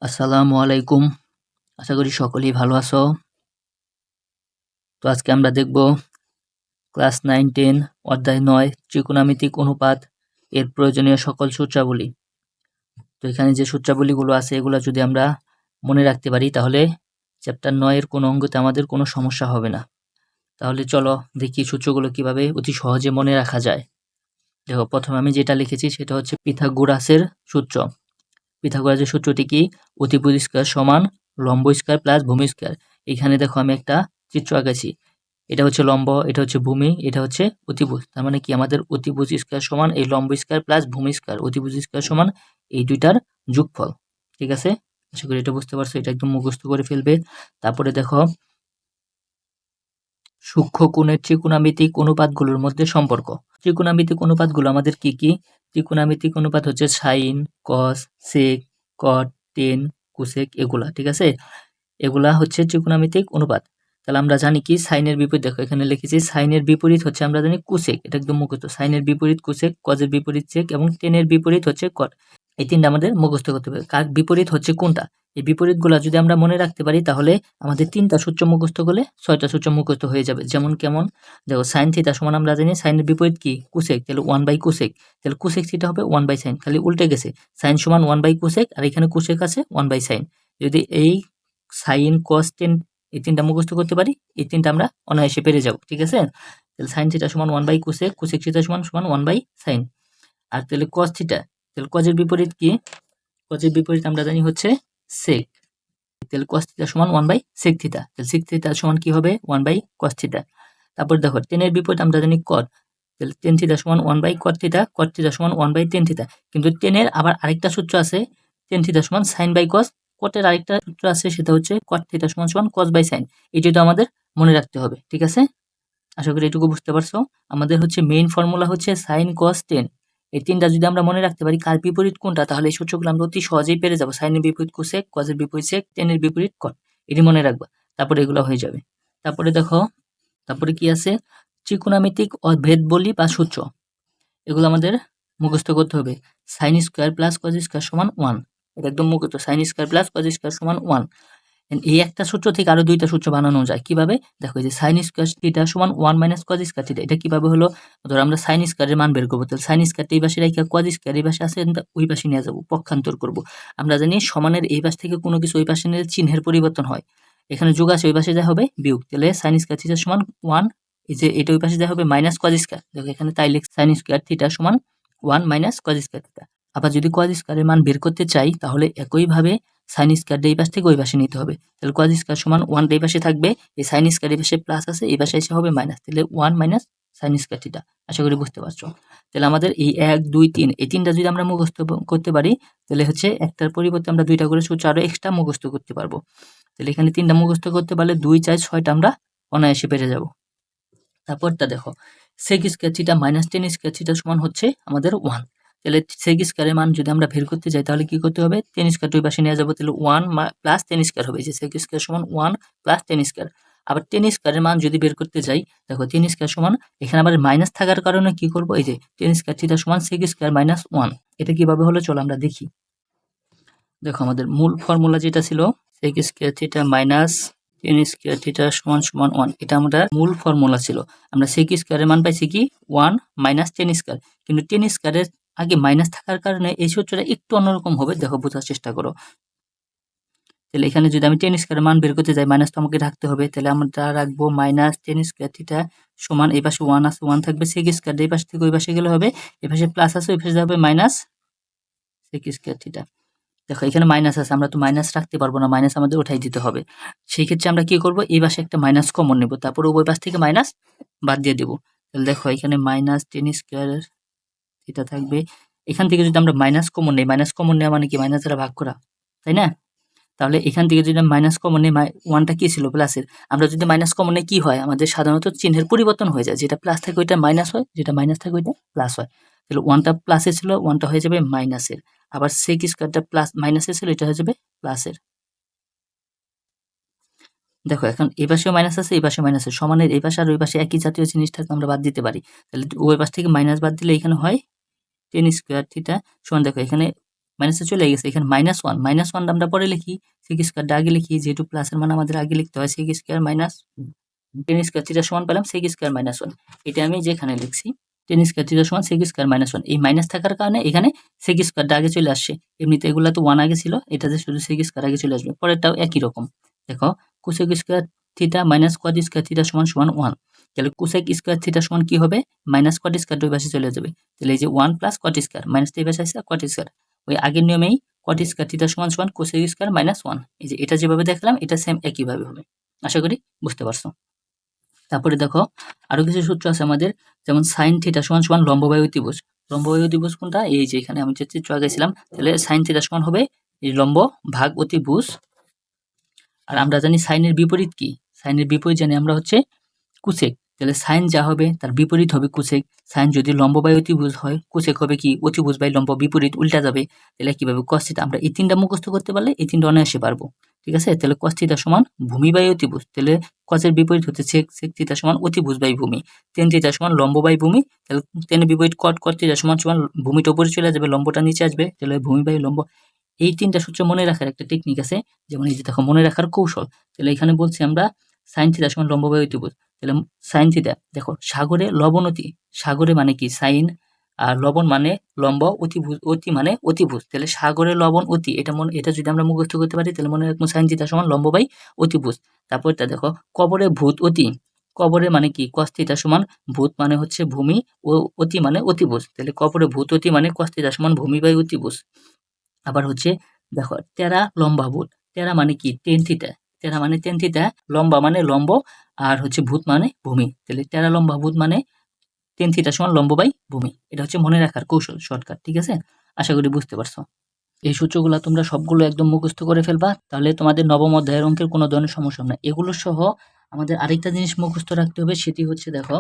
আসসালামু আলাইকুম। আশা করি সকলেই ভালো আছো। তো আজকে আমরা দেখব ক্লাস 9-10 অধ্যায় 9 ত্রিকোণমিতিক অনুপাত এর প্রয়োজনীয় সকল সূত্রাবলী। তো এখানে যে সূত্রাবলীগুলো আছে এগুলো যদি আমরা মনে রাখতে পারি তাহলে চ্যাপ্টার 9 এর কোনো অঙ্গতে আমাদের কোনো সমস্যা হবে না। তাহলে চলো দেখি সূত্রগুলো কিভাবে অতি সহজে মনে রাখা যায়। দেখো প্রথমে আমি যেটা লিখেছি সেটা হচ্ছে পিথাগোরাসের সূত্র। পিথাগোরাসের সূত্রটি কি? অতিভুজ স্কয়ার সমান লম্ব স্কয়ার প্লাস ভূমি স্কয়ার। এখানে দেখো আমি একটা চিত্র আঁকেছি। এটা হচ্ছে লম্ব, এটা হচ্ছে ভূমি, এটা হচ্ছে অতিভুজ। তার মানে কি আমাদের অতিভুজ স্কয়ার সমান এই লম্ব স্কয়ার প্লাস ভূমি স্কয়ার। অতিভুজ স্কয়ার সমান এই দুইটার যোগফল। ঠিক আছে? আশা করি এটা বুঝতে পারছো। এটা একদম মুখস্থ করে ফেলবে। তারপরে দেখো সূক্ষ্ম কোণের ত্রিকোণমিতিক অনুপাতগুলোর মধ্যে সম্পর্ক। ত্রিকোণমিতিক অনুপাতগুলো আমাদের কি কি? ত্রিকোণমিতিক অনুপাত হচ্ছে সাইন, কস, সেক, কট, টেন, কোসেক এগুলা। ঠিক আছে? এগুলা হচ্ছে ত্রিকোণমিতিক অনুপাত। তাহলে আমরা জানি কি সাইনের বিপরীত, দেখো এখানে লিখেছি সাইনের বিপরীত হচ্ছে আমরা জানি কোসেক। এটা একদম মুখস্থ। সাইনের বিপরীত কোসেক, কজের বিপরীত সেক এবং টেনের বিপরীত হচ্ছে কট। এই তিনটা আমাদের মুখস্থ করতে হবে। কার বিপরীত হচ্ছে কোনটা? এই বিপরীতগুলো যদি আমরা মনে রাখতে পারি তাহলে আমাদের 3টা সূত্র মুখস্থ করলে 6টা সূত্র মুখস্থ হয়ে যাবে। যেমন কেমন? দেখো সাইন থিটা সমান আমরা জানি সাইনের বিপরীত কি? কোসেক। তাহলে 1/কোসেক। তাহলে কোসেক থিটা হবে 1/সাইন। খালি উল্টে গেছে। সাইন সমান 1/কোসেক আর এখানে কোসেক আছে 1/সাইন। যদি এই সাইন কস টেন এই তিনটা মুখস্থ করতে পারি, এই তিনটা আমরা অনায়াসে পেরে যাব। ঠিক আছে? তাহলে সাইন থিটা সমান 1/কোসেক, কোসেক থিটা সমান 1/সাইন। আর তাহলে কস থিটা, তাহলে কজের বিপরীত কি? কজের বিপরীত আমরা জানি হচ্ছে সেক। তাহলে cos থিটা সমান 1/sec থিটা। তাহলে sec থিটা সমান কি হবে? 1/cos theta. তারপর দেখো টেনের বিপরীত আমরা জানি cot। তাহলে tan থিটা সমান 1/cot থিটা, cot থিটা সমান 1/tan থিটা। কিন্তু টেনের আবার আরেকটা সূত্র আছে, tan থিটা সমান sin/cos। cot এর আরেকটা সূত্র আছে সেটা হচ্ছে cot থিটা সমান cos/sin। এটা তো আমাদের মনে রাখতে হবে। ঠিক আছে? আশা করি এটুকু বুঝতে পারছো। আমাদের হচ্ছে মেইন ফর্মুলা হচ্ছে sin cos tan। এই তিনটা যদি আমরা মনে রাখতে পারি কার বিপরীত কোনটা তাহলে এই সূত্রগুলো আমরা অতি সহজেই পেরে যাবো। সাইনের বিপরীত কোসেক, কজের বিপরীত সেক, টেনের বিপরীত কট। এটি মনে রাখবা। তারপরে এগুলো হয়ে যাবে। তারপরে দেখো তারপরে কি আছে? ত্রিকোণমিতিক অভেদ বলি বা সূত্র। এগুলো আমাদের মুখস্থ করতে হবে। Sine square plus cos square সমান 1। এটা একদম মুখস্থ। Sine square plus cos square সমান 1। এই একটা সূত্র থেকে আরো দুইটা সূত্র বানানো যায়। কিভাবে? দেখো এই যে sin স্কয়ার থিটা সমান 1 - cos স্কয়ার থিটা। এটা কিভাবে হলো? ধরো আমরা sin স্কয়ারের মান বের করব। তাহলে sin স্কয়ারটা এই পাশে রাইখা cos স্কয়ার এই পাশে আছে ওই পাশে নিয়ে যাব, পক্ষান্তর করব। আমরা জানি সমানের এই পাশ থেকে কোনো কিছু ওই পাশে নিলে চিহ্নের পরিবর্তন হয়। এখানে যোগ আছে ওই পাশে যা হবে বিয়োগ। তাহলে sin স্কয়ার থিটা সমান 1, এই যে এটা ওই পাশে যা হবে cos স্কয়ার। দেখো এখানে তাই লিখ sin স্কয়ার থিটা সমান 1 - cos স্কয়ার থিটা। আবার যদি cos স্কয়ারের মান বের করতে চাই তাহলে একইভাবে সাইন স্কয়ারটা এই পাশ থেকে ওই পাশে নিতে হবে। তাহলে cos স্কয়ার সমান 1 এই পাশে থাকবে, এই সাইন স্কয়ার এই পাশে প্লাস আছে, এই পাশে এসে হবে মাইনাস। তাহলে 1 - sin স্কয়ার থিটা। আশা করি বুঝতে পারছো। তাহলে আমাদের এই 1 2 3 এই তিনটা যদি আমরা মুখস্থ করতে পারি তাহলে হচ্ছে একটার পরিবর্তে আমরা দুইটা করে সূত্র আরো এক্সট্রা মুখস্থ করতে পারবো। তাহলে এখানে তিনটা মুখস্থ করতে পারলে 2 4 6টা আমরা অনায়াসে পেরে যাব। তারপরটা দেখো sec square theta minus tan square theta সমান হচ্ছে আমাদের 1। তাহলে sec স্কয়ারের মান যদি আমরা বের করতে যাই তাহলে কি করতে হবে? tan স্কয়ার দুই পাশে নিয়ে যাব, তাহলে 1 প্লাস tan স্কয়ার হবে। যে sec স্কয়ার সমান 1 প্লাস tan স্কয়ার। আবার tan স্কয়ারের মান যদি বের করতে যাই, দেখো tan স্কয়ার সমান এখানে আবার মাইনাস থাকার কারণে কি করব? এই যে tan স্কয়ার থিটা সমান sec স্কয়ার মাইনাস 1। এটা কিভাবে হলো চলো আমরা দেখি। দেখো আমাদের মূল ফর্মুলা যেটা ছিল sec square theta minus tan square theta সমান সমান 1। এটা আমরা মূল ফর্মুলা ছিল। আমরা sec স্কয়ারের মান পাইছি কি 1 মাইনাস tan স্কয়ার। কিন্তু tan স্কয়ারের আগে মাইনাস থাকার কারণে এই সূত্রটা একটু অন্যরকম হবে। দেখো বোঝার চেষ্টা করো। তাহলে এখানে যদি আমি tan স্কয়ারের মান বের করতে যাই মাইনাস তো আমাকে রাখতে হবে। তাহলে আমরা রাখবো মাইনাস tan স্কয়ার থিটা সমান এই পাশে 1 আছে 1 থাকবে sec স্কয়ার এই পাশ থেকে ওই পাশে গেলে হবে এই পাশে প্লাস আছে ওই পাশে যাবে মাইনাস sec স্কয়ার থিটা। দেখো এখানে মাইনাস আছে, আমরা তো মাইনাস রাখতে পারবো না, মাইনাস আমাদের উঠাই দিতে হবে। সেই ক্ষেত্রে আমরা কি করব? এই পাশে একটা মাইনাস কমন নেব, তারপর ওই পাশ থেকে মাইনাস বাদ দিয়ে দেব। তাহলে দেখো এখানে মাইনাস tan স্কয়ার এটা থাকবে। এখান থেকে যদি আমরা মাইনাস কমন নেই, মাইনাস কমন নেওয়া মানে কি মাইনাস দ্বারা ভাগ করা, তাই না? তাহলে এখান থেকে যদি মাইনাস কমন নেই, ওয়ানটা কি ছিল প্লাসের, আমরা যদি মাইনাস কমন নেই কি হয়? আমাদের সাধারণত চিহ্নের পরিবর্তন হয়ে যায়, যেটা প্লাস থাকে ওইটা মাইনাস হয়, যেটা মাইনাস থাকে ওইটা প্লাস হয়। তাহলে ওয়ানটা প্লাসে ছিল ওয়ানটা হয়ে যাবে মাইনাসের, আবার সেক স্কয়ারটা প্লাস মাইনাসের ছিল এটা হয়ে যাবে প্লাসের। দেখো এখন এই পাশেও মাইনাস আছে এই পাশে মাইনাস আছে, সমানের এই পাশে আর ওই পাশে একই জাতীয় জিনিস থাকলে আমরা বাদ দিতে পারি। তাহলে ওই পাশ থেকে মাইনাস বাদ দিলে এখানে হয় tan স্কয়ার থিটা সমান, দেখো এখানে মাইনাসে চলে গেছে, এখানে -1, -1 আমরা পরে লিখি, sec স্কয়ারটা আগে লিখি, যেহেতু প্লাসের মান আমাদের আগে লিখতে হয়, sec square minus tan square theta সমান পেলাম sec স্কয়ার -1, এটা আমি যেখানে লিখছি tan স্কয়ার থিটা সমান sec স্কয়ার -1, এই মাইনাস থাকার কারণে এখানে sec স্কয়ারটা আগে চলে আসছে, এমনিতে এগুলা তো 1 আগে ছিল, এটাতে শুধু sec স্কয়ার আগে চলে আসবে। পরেরটাও একই রকম, দেখো cosec square theta minus cot square theta সমান 1, তাহলে cosec স্কয়ার থিটা সমান কি হবে, মাইনাস cot স্কয়ার ওই পাশে চলে যাবে, তাহলে এই যে 1 প্লাস cot স্কয়ার মাইনাস এই পাশে আসছে cot স্কয়ার, ওই আগের নিয়মেই cot স্কয়ার থিটা সমান সমান cosec স্কয়ার -1, এই যে এটা যেভাবে দেখলাম এটা সেম একইভাবে হবে, আশা করি বুঝতে পারছো। তারপরে দেখো আরো কিছু সূত্র আছে আমাদের, যেমন sin থিটা সমান সমান লম্ব বাই অতিভুজ, লম্ব বাই অতিভুজ কোনটা, এই যে এখানে আমি যে চিত্র আঁকাইছিলাম, তাহলে sin থিটা সমান হবে এই লম্ব ভাগ অতিভুজ, আর আমরা জানি সাইনের বিপরীত কি, সাইনের বিপরীত জানি আমরা হচ্ছে কুসেক, তাহলে সাইন যা হবে তার বিপরীত হবে কুসেক, সাইন যদি লম্ব বাই অতিভুজ হয় কুসেক হবে কি অতিভুজ বাই লম্ব, বিপরীত উল্টা যাবে, তাহলে কিভাবে cos থিটা, আমরা এই তিনটা মুখস্থ করতে পারলে এই তিনটা অনায়াসে পারবো, ঠিক আছে। তাহলে cos থিটা সমান ভূমি বাই অতিভুজ, তাহলে cos এর বিপরীত হচ্ছে sec, sec থিটা সমান অতিভুজ বাই ভূমি, tan থিটা সমান লম্ব বাই ভূমি, তাহলে tan এর বিপরীত cot, cot থিটা সমান সমান ভূমিটা উপরে চলে যাবে, লম্বটা নিচে আসবে, তাহলে ভূমি বাই লম্ব। এই তিনটা সূত্র মনে রাখার একটা টেকনিক আছে, যেমন এই যে দেখো মনে রাখার কৌশল, তাহলে এখানে বলছি আমরা sin থিটা সমান লম্ব বাই অতিভুজ, তাহলে sin থিটা দেখো সাগরে লবণ অতি, সাগরে মানে কি সাইন, আর লবণ মানে লম্ব, অতিভুজ অতি মানে অতিভুজ, তাহলে সাগরে লবণ অতি, এটা যদি আমরা মুখস্থ করতে পারি তাহলে মনে রাখবো sin থিটা সমান লম্ব বাই অতিভুজ। তারপরটা দেখো কবরে ভূত অতি, কবরে মানে কি cos থিটা সমান, ভূত মানে হচ্ছে ভূমি ও অতি মানে অতিভুজ, তাহলে কবরে ভূত অতি মানে cos থিটা সমান ভূমি বাই অতিভুজ। আবার হচ্ছে দেখো টেরা লম্বা ভূত, টেরা মানে কি টেন থিটা, টেরা মানে টেন থিটা, লম্বা মানে লম্ব, আর হচ্ছে ভূত মানে ভূমি, তাহলে টেরা লম্বা ভূত মানে টেন থিটা সমান লম্ব বাই ভূমি, এটা হচ্ছে মনে রাখার কৌশল, শর্টকাট, ঠিক আছে। আশা করি বুঝতে পারছো। এই সূত্রগুলো তোমরা সবগুলো একদম মুখস্থ করে ফেলবা, তাহলে তোমাদের নবম অধ্যায়ের অঙ্কের কোনো ধরনের সমস্যা হবে না। এগুলো সহ আমাদের আরেকটা জিনিস মুখস্থ রাখতে হবে, সেটি হচ্ছে দেখো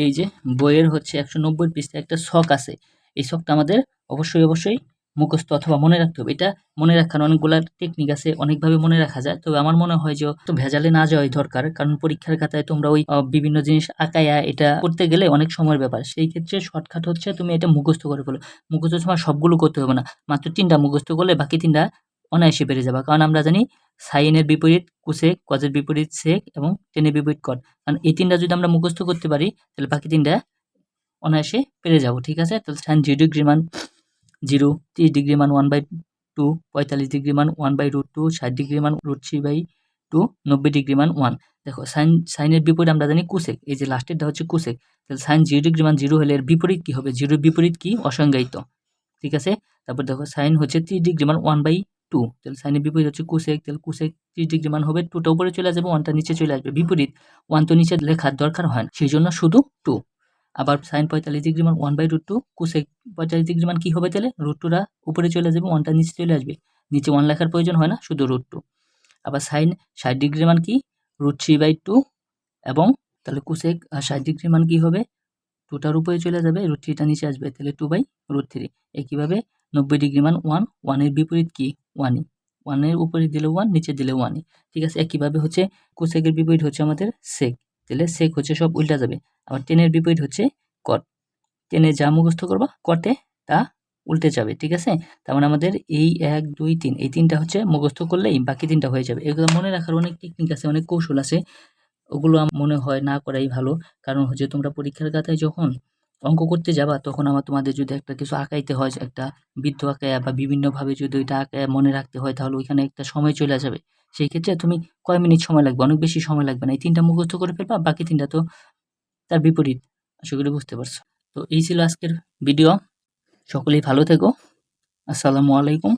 এই যে বইয়ের হচ্ছে 190 পৃষ্ঠায় একটা ছক আছে, এই ছকটা আমাদের অবশ্যই অবশ্যই মুখস্থ অথবা মনে রাখতে হবে। এটা মনে রাখার অনেকগুলা টেকনিক আছে, অনেকভাবে মনে রাখা যায়, তবে আমার মনে হয় যে তো ভেজালে না যাওয়াই দরকার, কারণ পরীক্ষার খাতায় তোমরা ওই বিভিন্ন জিনিস আঁকায়া এটা করতে গেলে অনেক সময়ের ব্যাপার, সেই ক্ষেত্রে শর্টকাট হচ্ছে তুমি এটা মুখস্থ করে ফেলো, মুখস্থ তোমার সবগুলো করতে হবে না, মাত্র 3টা মুখস্থ করলে বাকি 3টা অনায়াসে পেরে যাবা, কারণ আমরা জানি সাইনের বিপরীত কুসেক, কজের বিপরীত সেক এবং টেনের বিপরীত কট, কারণ এই 3টা যদি আমরা মুখস্থ করতে পারি তাহলে বাকি 3টা অনায়াসে পেরে যাব, ঠিক আছে। তাহলে সাইন 0 ডিগ্রি মান 0, 30 ডিগ্রি মান 1/2, 45 ডিগ্রি মান 1/√2, 60 ডিগ্রি মান √3/2, 90 ডিগ্রি মান 1। দেখো সাইনের বিপরীত আমরা জানি কুসেক, এই যে লাস্টেরটা হচ্ছে কুসেক, তাহলে সাইন 0 ডিগ্রি মান 0 হলে এর বিপরীত কি হবে, 0 এর বিপরীত কি অসংজ্ঞায়িত, ঠিক আছে। তারপর দেখো সাইন হচ্ছে 30 ডিগ্রি মান 1/2, তাহলে সাইনের বিপরীত হচ্ছে কুসেক, তাহলে কুসেক 30 ডিগ্রি মান হবে 2টা উপরে চলে যাবে, 1টা নিচে চলে আসবে, বিপরীত 1 তো নিচে লেখার দরকার হয় না, সেই জন্য শুধু 2। আবার সাইন 45 ডিগ্রি মান 1/√2, কুসেক 45 ডিগ্রি মান কি হবে, তাহলে √2টা উপরে চলে যাবে, 1টা নিচে চলে আসবে, নিচে 1 লেখার প্রয়োজন হয় না, শুধু √2। আবার সাইন 60 ডিগ্রি মান কি √3/2, এবং তাহলে কুসেক 60 ডিগ্রি মান কি হবে 2টার উপরে চলে যাবে, √3টা নিচে আসবে, তাহলে 2/√3। একইভাবে 90 ডিগ্রি মান 1, 1 এর বিপরীত কি 1ই, 1 এর উপরে দিলে 1, নিচে দিলে 1ই, ঠিক আছে। একইভাবে হচ্ছে কোসেকের বিপরীত হচ্ছে আমাদের সেক, তাহলে সেক হচ্ছে সব উল্টা যাবে। আবার টেনের বিপরীত হচ্ছে কট, টেনে যা মুখস্থ করবা কটে তা উল্টে যাবে, ঠিক আছে। তার মানে আমাদের এই 1 2 3 এই 3টা হচ্ছে মুখস্থ করলেই বাকি 3টা হয়ে যাবে। এগুলো মনে রাখার অনেক টেকনিক আছে, অনেক কৌশল আছে, ওগুলো আমার মনে হয় না করাই ভালো, কারণ হচ্ছে তোমরা পরীক্ষার খাতায় যখন অঙ্ক করতে যাবা তখন তোমাদের যদি একটা কিছু আঁকাইতে হয়, একটা বৃত্ত আঁকায়া বা বিভিন্নভাবে যদি ওইটা আঁকায়া মনে রাখতে হয়, তাহলে ওইখানে একটা সময় চলে যাবে, সেই ক্ষেত্রে তুমি কয় মিনিট সময় লাগবে, অনেক বেশি সময় লাগবে না, এই 3টা মুখস্থ করে ফেলবা, বাকি 3টা তো তার বিপরীত। আশা করি বুঝতে পারছো। তো এই ছিল আজকের ভিডিও, সকলেই ভালো থেকো, আসসালামু আলাইকুম।